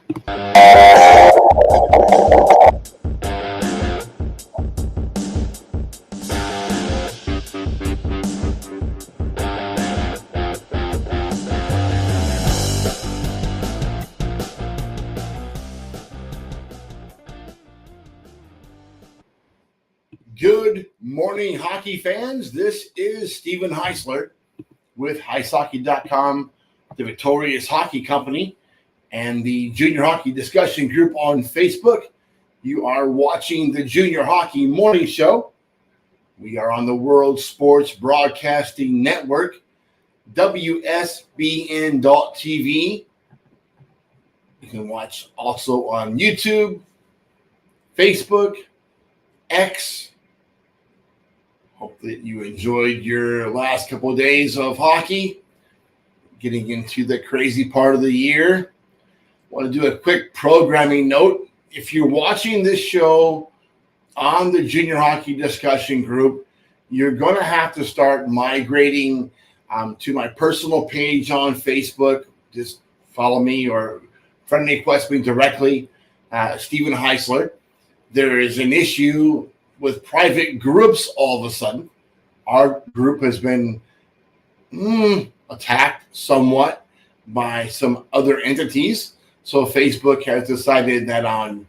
Good morning, hockey fans. This is Steven Heisler with HeisHockey.com, the Victorious Hockey Company, and the Junior Hockey Discussion Group on Facebook. You are watching the Junior Hockey Morning Show. We are on the World Sports Broadcasting Network, WSBN.TV. You can watch also on YouTube, Facebook, X. Hope that you enjoyed your last couple of days of hockey. Getting into the crazy part of the year. I want to do a quick programming note. If you're watching this show on the Junior Hockey Discussion Group, you're going to have to start migrating to my personal page on Facebook. Just follow me or friend request me directly, Steven Heisler. There is an issue with private groups all of a sudden. Our group has been attacked somewhat by some other entities. So Facebook has decided that on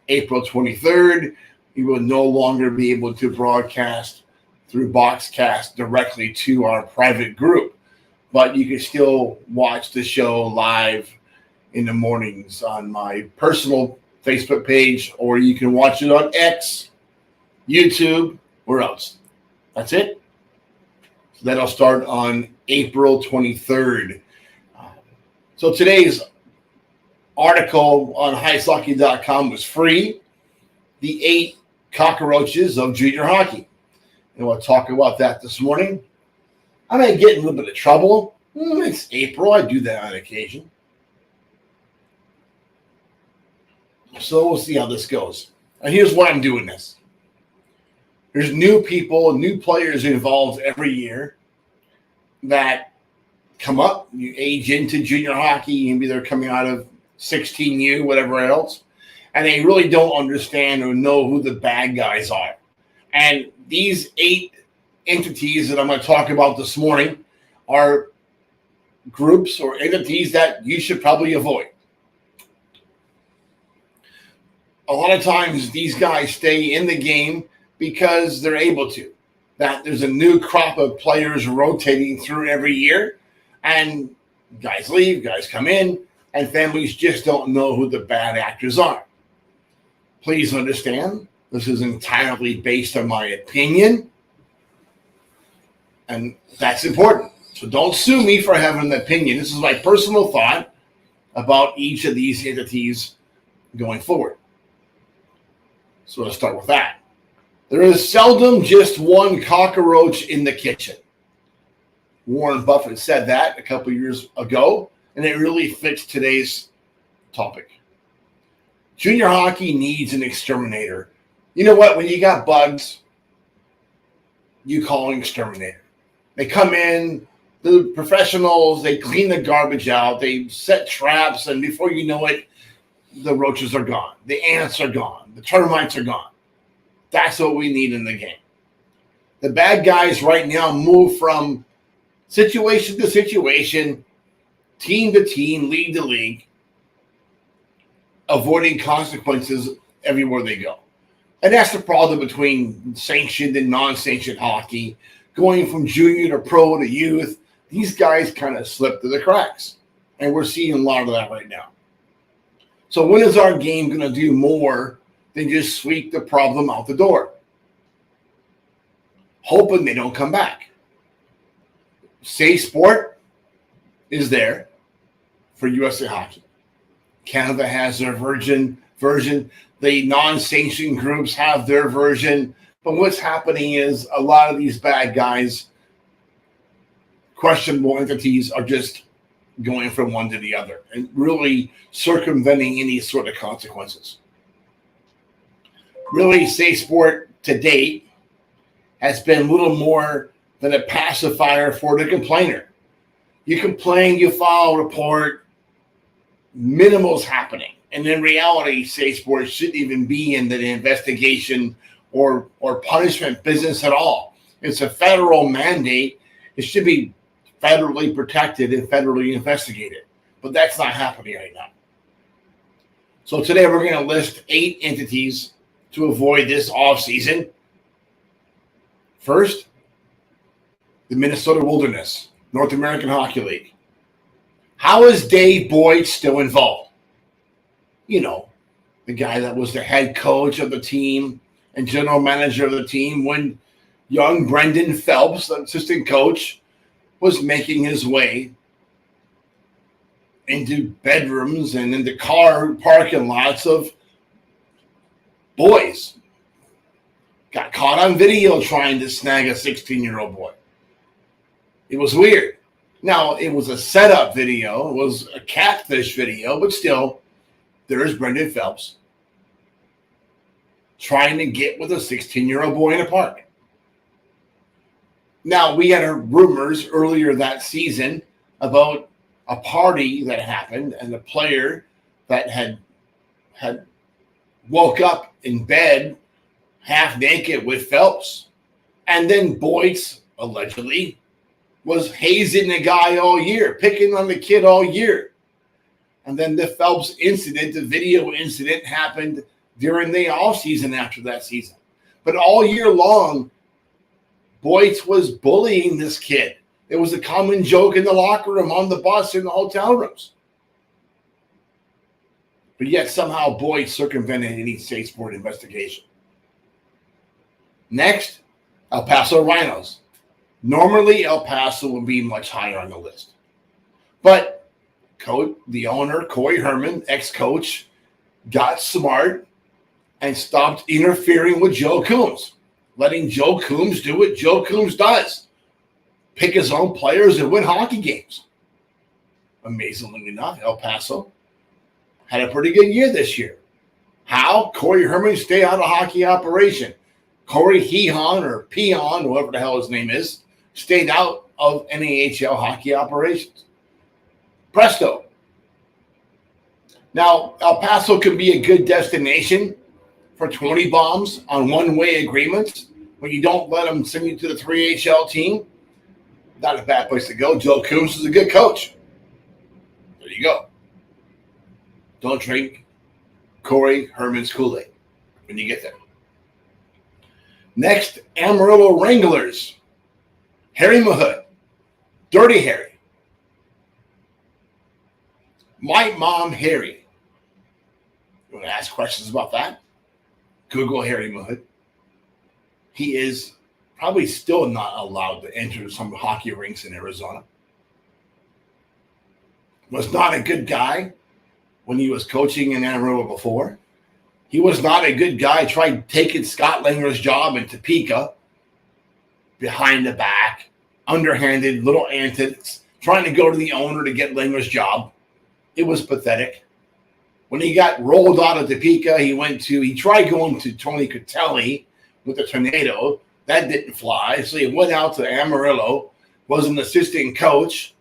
April 23rd, we will no longer be able to broadcast through Boxcast directly to our private group. But you can still watch the show live in the mornings on my personal Facebook page, or you can watch it on X, YouTube, where else? That's it. So that'll start on April 23rd. So today's article on HeisHockey.com was free. The 8 cockroaches of junior hockey. And we'll talk about that this morning. I may get in a little bit of trouble. It's April. I do that on occasion. So we'll see how this goes. And here's why I'm doing this. There's new people, new players involved every year that come up, you age into junior hockey, maybe they're coming out of 16U, whatever else, and they really don't understand or know who the bad guys are. And these 8 entities that I'm going to talk about this morning are groups or entities that you should probably avoid. A lot of times these guys stay in the game because they're able to. That there's a new crop of players rotating through every year, and guys leave, guys come in, and families just don't know who the bad actors are. Please understand, this is entirely based on my opinion, and that's important. So don't sue me for having an opinion. This is my personal thought about each of these entities going forward. So let's start with that. There is seldom just one cockroach in the kitchen. Warren Buffett said that a couple years ago, and it really fits today's topic. Junior hockey needs an exterminator. You know what? When you got bugs, you call an exterminator. They come in, the professionals, they clean the garbage out, they set traps, and before you know it, the roaches are gone. The ants are gone. The termites are gone. That's what we need in the game. The bad guys right now move from situation to situation, team to team, league to league, avoiding consequences everywhere they go. And that's the problem between sanctioned and non-sanctioned hockey, going from junior to pro to youth. These guys kind of slip through the cracks, and we're seeing a lot of that right now. So when is our game going to do more than just sweep the problem out the door, hoping they don't come back? Safe Sport is there for USA Hockey. Canada has their version. The non-sanctioned groups have their version. But what's happening is a lot of these bad guys, questionable entities, are just going from one to the other and really circumventing any sort of consequences. Really, Safe Sport to date has been little more than a pacifier for the complainer. You complain, you file a report, minimal's happening. And in reality, Say Sports shouldn't even be in the investigation or punishment business at all. It's a federal mandate. It should be federally protected and federally investigated. But that's not happening right now. So today we're going to list 8 entities to avoid this offseason. First, the Minnesota Wilderness, North American Hockey League. How is Dave Boyd still involved? You know, the guy that was the head coach of the team and general manager of the team when young Brendan Phelps, the assistant coach, was making his way into bedrooms and into car parking lots of boys. Got caught on video trying to snag a 16-year-old boy. It was weird. Now, it was a setup video. It was a catfish video, but still, there's Brendan Phelps trying to get with a 16-year-old boy in a park. Now, we had rumors earlier that season about a party that happened and a player that had woke up in bed half naked with Phelps. And then Boyd's allegedly was hazing the guy all year, picking on the kid all year. And then the Phelps incident, the video incident, happened during the offseason after that season. But all year long, Boyd was bullying this kid. It was a common joke in the locker room, on the bus, in the hotel rooms. But yet somehow Boyd circumvented any Say Sport investigation. Next, El Paso Rhinos. Normally, El Paso would be much higher on the list. But the owner, Corey Herman, ex-coach, got smart and stopped interfering with Joe Coombs, letting Joe Coombs do what Joe Coombs does, pick his own players and win hockey games. Amazingly enough, El Paso had a pretty good year this year. How? Corey Herman stayed out of hockey operation. Corey Heon or Peon, whatever the hell his name is, stayed out of NAHL hockey operations. Presto. Now, El Paso can be a good destination for 20 bombs on one-way agreements when you don't let them send you to the 3HL team. Not a bad place to go. Joe Coombs is a good coach. There you go. Don't drink Corey Herman's Kool-Aid when you get there. Next, Amarillo Wranglers. Harry Mahood. Dirty Harry. My mom, Harry. You want to ask questions about that? Google Harry Mahood. He is probably still not allowed to enter some hockey rinks in Arizona. Was not a good guy when he was coaching in Amarillo before. He was not a good guy. Tried taking Scott Langer's job in Topeka, behind the back, underhanded, little antics, trying to go to the owner to get Langer's job. It was pathetic. When he got rolled out of Topeka, he tried going to Tony Catelli with the Tornado. That didn't fly. So he went out to Amarillo, was an assistant coach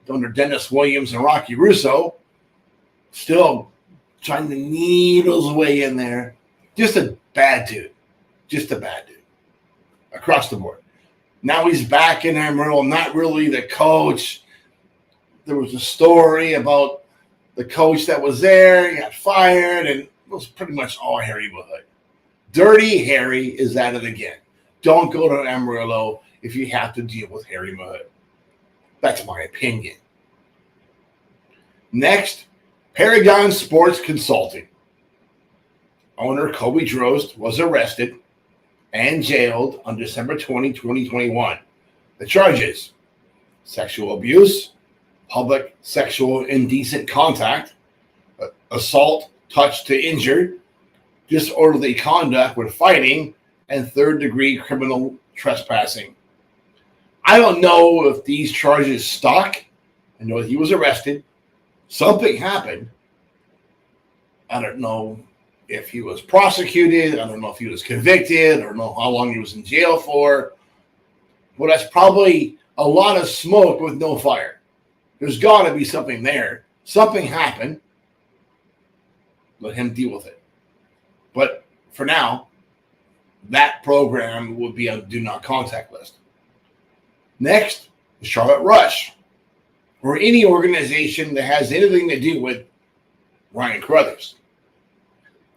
under Dennis Williams and Rocky Russo, still trying to needle his way in there. Just a bad dude. Just a bad dude. Across the board. Now he's back in Amarillo, not really the coach. There was a story about the coach that was there. He got fired, and it was pretty much all Harry Mahood. Dirty Harry is at it again. Don't go to Amarillo if you have to deal with Harry Mahood. That's my opinion. Next, Paragon Sports Consulting. Owner Kobe Drost was arrested and jailed on December 20, 2021. The charges: sexual abuse, public sexual indecent contact, assault, touch to injure, disorderly conduct when fighting, and third-degree criminal trespassing. I don't know if these charges stuck. I know he was arrested. Something happened. I don't know if he was prosecuted. I don't know if he was convicted. I don't know how long he was in jail for. But that's probably a lot of smoke with no fire. There's got to be something there. Something happened. Let him deal with it. But for now, that program will be on the do not contact list. Next, the Charlotte Rush, or any organization that has anything to do with Ryan Carruthers.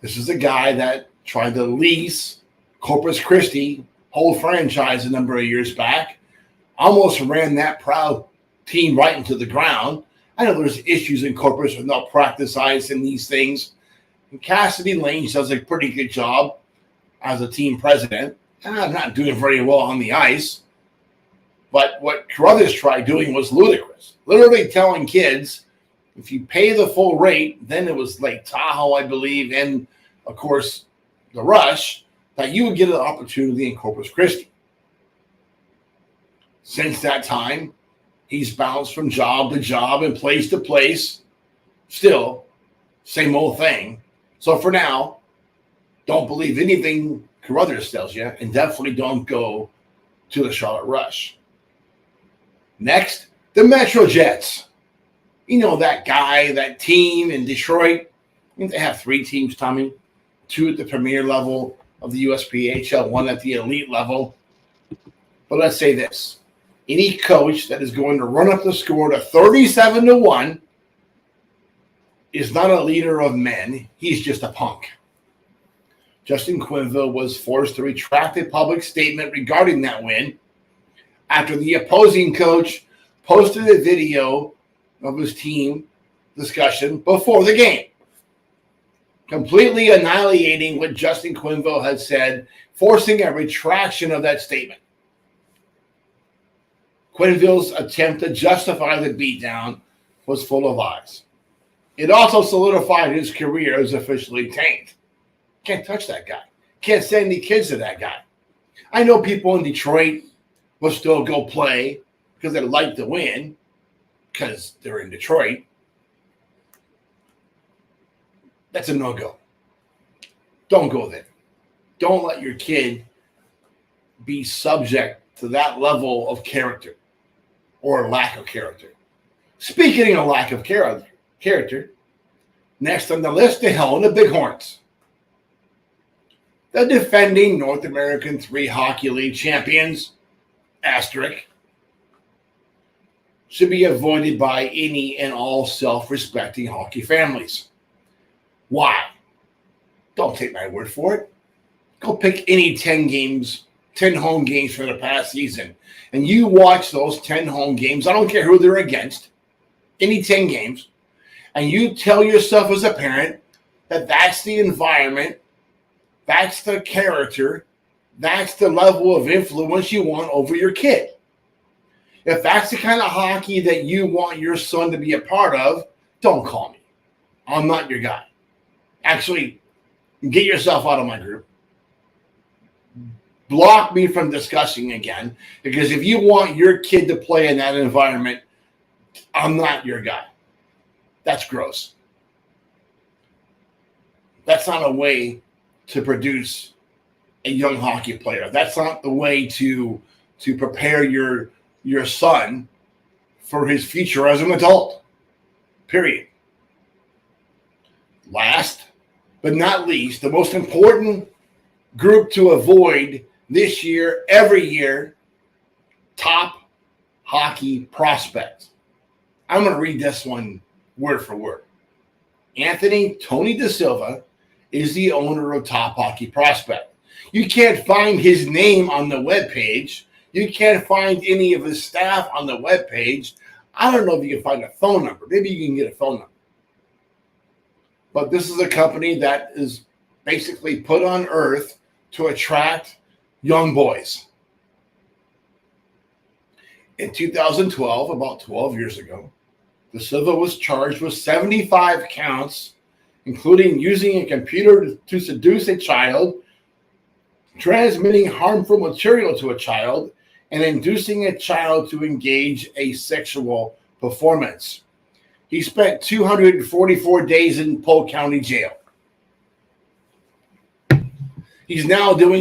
This is a guy that tried to lease Corpus Christi whole franchise a number of years back, almost ran that proud team right into the ground. I know there's issues in Corpus with malpractice ice and these things. And Cassidy Lane does a pretty good job as a team president. And I'm not doing very well on the ice. But what Carruthers tried doing was ludicrous. Literally telling kids, if you pay the full rate, then it was Lake Tahoe, I believe, and, of course, the Rush, that you would get an opportunity in Corpus Christi. Since that time, he's bounced from job to job and place to place. Still, same old thing. So for now, don't believe anything Carruthers tells you, and definitely don't go to the Charlotte Rush. Next, the Metro Jets. You know that guy, that team in Detroit. I think they have 3 teams, Tommy. 2 at the premier level of the USPHL, 1 at the elite level. But let's say this. Any coach that is going to run up the score to 37-1 is not a leader of men. He's just a punk. Justin Quenneville was forced to retract a public statement regarding that win after the opposing coach posted a video of his team discussion before the game, completely annihilating what Justin Quenneville had said, forcing a retraction of that statement. Quenneville's attempt to justify the beatdown was full of lies. It also solidified his career as officially tanked. Can't touch that guy. Can't send any kids to that guy. I know people in Detroit will still go play because they like to win because they're in Detroit. That's a no-go. Don't go there. Don't let your kid be subject to that level of character or lack of character. Speaking of lack of character, next on the list, the Helena Bighorns. The defending North American 3 Hockey League champions, asterisk, should be avoided by any and all self-respecting hockey families. Why? Don't take my word for it. Go pick any 10 home games from the past season, and you watch those 10 home games. I don't care who they're against, any 10 games, and you tell yourself as a parent that that's the environment, that's the character, that's the level of influence you want over your kid. If that's the kind of hockey that you want your son to be a part of, don't call me. I'm not your guy. Actually, get yourself out of my group. Block me from discussing again, because if you want your kid to play in that environment, I'm not your guy. That's gross. That's not a way to produce a young hockey player. That's not the way to prepare your son for his future as an adult. Period. Last but not least, the most important group to avoid this year, every year, top hockey prospects. I'm going to read this one word for word. Anthony Tony Da Silva is the owner of Top Hockey Prospect. You can't find his name on the webpage. You can't find any of his staff on the webpage. I don't know if you can find a phone number. Maybe you can get a phone number. But this is a company that is basically put on earth to attract young boys. In 2012, about 12 years ago, Da Silva was charged with 75 counts, including using a computer to seduce a child, transmitting harmful material to a child, and inducing a child to engage a sexual performance. He spent 244 days in Polk County Jail. He's now doing